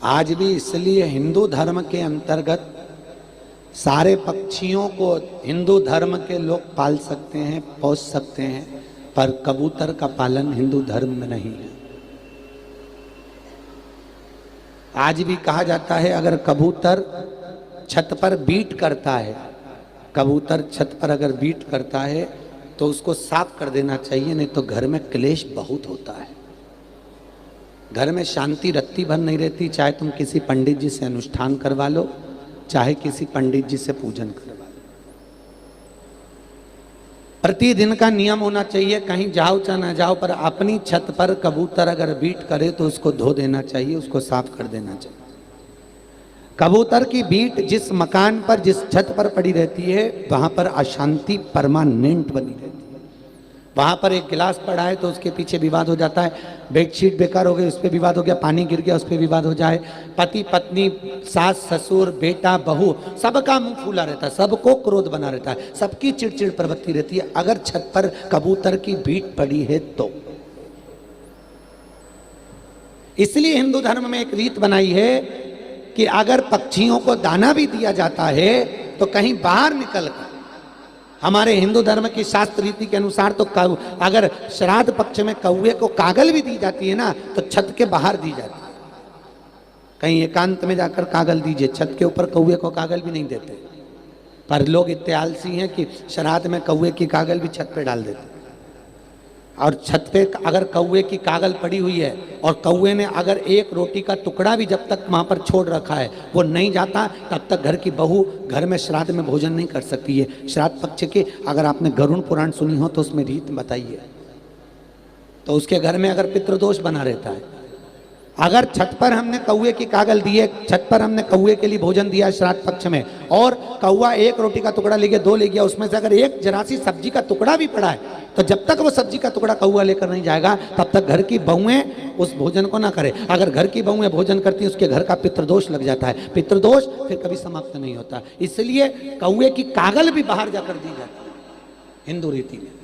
आज भी इसलिए हिंदू धर्म के अंतर्गत सारे पक्षियों को हिंदू धर्म के लोग पाल सकते हैं, पोस सकते हैं, पर कबूतर का पालन हिंदू धर्म में नहीं है। आज भी कहा जाता है अगर कबूतर छत पर बीट करता है, कबूतर छत पर अगर बीट करता है तो उसको साफ कर देना चाहिए, नहीं तो घर में क्लेश बहुत होता है, घर में शांति रत्ती भर नहीं रहती। चाहे तुम किसी पंडित जी से अनुष्ठान करवा लो, चाहे किसी पंडित जी से पूजन करवा लो, प्रतिदिन का नियम होना चाहिए। कहीं जाओ चाहे ना जाओ, पर अपनी छत पर कबूतर अगर बीट करे तो उसको धो देना चाहिए, उसको साफ कर देना चाहिए। कबूतर की बीट जिस मकान पर, जिस छत पर पड़ी रहती है, वहां पर अशांति परमानेंट बनी रहती है। वहां पर एक गिलास पड़ा है तो उसके पीछे विवाद हो जाता है, बेडशीट बेकार हो गई उस पर विवाद हो गया, पानी गिर गया उस पर विवाद हो जाए, पति पत्नी, सास ससुर, बेटा बहू, सबका मुंह फूला रहता है, सबको क्रोध बना रहता है, सबकी चिड़चिड़ प्रवृत्ति रहती है। अगर छत पर कबूतर की बीट पड़ी है तो इसलिए हिंदू धर्म में एक रीत बनाई है कि अगर पक्षियों को दाना भी दिया जाता है तो कहीं बाहर निकल कर, हमारे हिंदू धर्म की शास्त्र रीति के अनुसार तो अगर श्राद्ध पक्ष में कौवे को कागल भी दी जाती है ना, तो छत के बाहर दी जाती है। कहीं एकांत में जाकर कागल दीजिए, छत के ऊपर कौवे को कागल भी नहीं देते। पर लोग इतने आलसी हैं कि श्राद्ध में कौवे की कागल भी छत पे डाल देते। और छत पे अगर कौवे की कागल पड़ी हुई है और कौवे ने अगर एक रोटी का टुकड़ा भी जब तक वहाँ पर छोड़ रखा है वो नहीं जाता, तब तक घर की बहू घर में श्राद्ध में भोजन नहीं कर सकती है। श्राद्ध पक्ष के अगर आपने गरुड़ पुराण सुनी हो तो उसमें रीत बताइए, तो उसके घर में अगर पितृदोष बना रहता है। अगर छत पर हमने कौवे की कागल दी है, छत पर हमने कौवे के लिए भोजन दिया श्राद्ध पक्ष में, और कौवा एक रोटी का टुकड़ा ले गया, दो ले गया, उसमें से अगर एक जरा सी सब्जी का टुकड़ा भी पड़ा है, तो जब तक वो सब्जी का टुकड़ा कौवा लेकर नहीं जाएगा तब तक घर की बहुएं उस भोजन को ना करें। अगर घर की बहुएं भोजन करती हैं उसके घर का पितृदोष लग जाता है, पितृदोष फिर कभी समाप्त नहीं होता। इसलिए कौवे की कागल भी बाहर जाकर दी जाती है हिंदू रीति में।